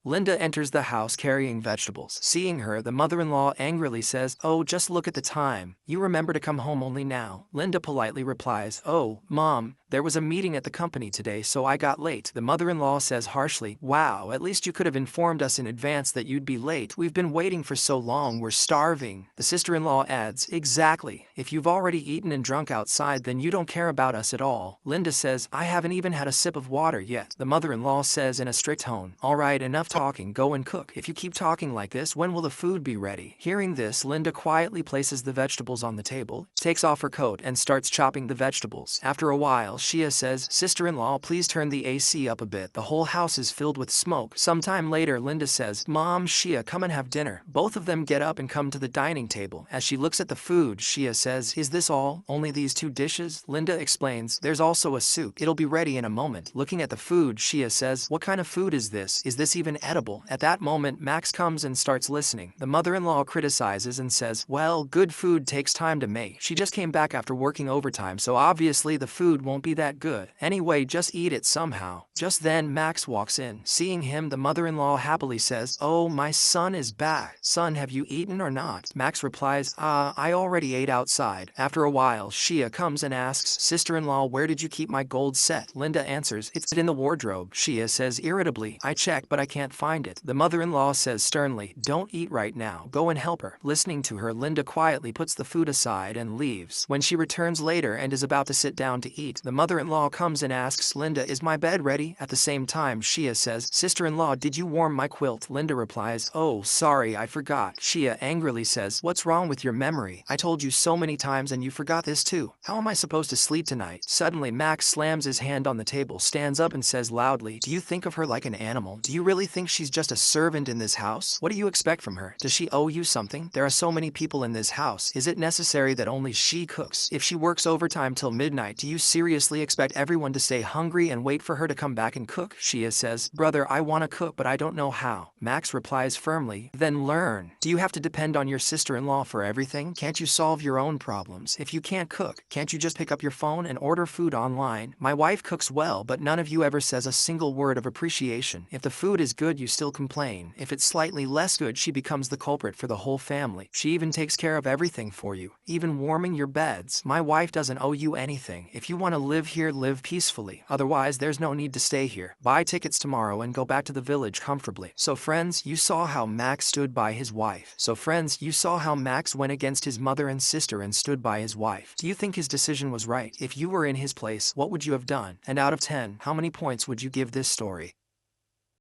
Linda enters the house carrying vegetables. Seeing her, the mother-in-law angrily says, "Oh, just look at the time. You remember to come home only now." Linda politely replies, "Oh, Mom, there was a meeting at the company today, so I got late." The mother-in-law says harshly, "Wow, at least you could have informed us in advance that you'd be late. We've been waiting for so long, we're starving." The sister-in-law adds, "Exactly. If you've already eaten and drunk outside, then you don't care about us at all." Linda says, "I haven't even had a sip of water yet." The mother-in-law says in a strict tone, "All right, enough talking, go and cook. If you keep talking like this, when will the food be ready?" Hearing this, Linda quietly places the vegetables on the table, takes off her coat, and starts chopping the vegetables. After a while, Shia says, "Sister-in-law, please turn the AC up a bit. The whole house is filled with smoke." Sometime later, Linda says, "Mom, Shia, come and have dinner." Both of them get up and come to the dining table. As she looks at the food, Shia says, "Is this all? Only these two dishes?" Linda explains, "There's also a soup. It'll be ready in a moment." Looking at the food, Shia says, "What kind of food is this? Is this even edible?" At that moment, Max comes and starts listening. The mother-in-law criticizes and says, "Well, good food takes time to make. She just came back after working overtime, so obviously the food won't be that good. Anyway, just eat it somehow." Just then, Max walks in. Seeing him, the mother-in-law happily says, "Oh, my son is back. Son, have you eaten or not?" Max replies, I already ate outside." After a while, Shia comes and asks, "Sister-in-law, where did you keep my gold set?" Linda answers, "It's in the wardrobe." Shia says irritably, "I checked, but I can't find it." The mother-in-law says sternly, "Don't eat right now. Go and help her." Listening to her, Linda quietly puts the food aside and leaves. When she returns later and is about to sit down to eat, the mother-in-law comes and asks, "Linda, is my bed ready?" At the same time, Shia says, "Sister-in-law, did you warm my quilt?" Linda replies, "Oh, sorry, I forgot." Shia angrily says, "What's wrong with your memory? I told you so many times and you forgot this too. How am I supposed to sleep tonight?" Suddenly, Max slams his hand on the table, stands up and says loudly, "Do you think of her like an animal? Do you really think she's just a servant in this house? What do you expect from her? Does she owe you something? There are so many people in this house. Is it necessary that only she cooks? If she works overtime till midnight, do you seriously expect everyone to stay hungry and wait for her to come back and cook?" Shia says, "Brother, I want to cook, but I don't know how." Max replies firmly, "Then learn. Do you have to depend on your sister-in-law for everything? Can't you solve your own problems? If you can't cook, can't you just pick up your phone and order food online? My wife cooks well, but none of you ever says a single word of appreciation. If the food is good, you still complain. If it's slightly less good, she becomes the culprit for the whole family. She even takes care of everything for you, even warming your beds. My wife doesn't owe you anything. If you want to live here, live peacefully. Otherwise, there's no need to stay here. Buy tickets tomorrow and go back to the village comfortably." So friends, you saw how Max stood by his wife. You saw how Max went against his mother and sister and stood by his wife. Do you think his decision was right? If you were in his place, what would you have done? And out of 10, how many points would you give this story?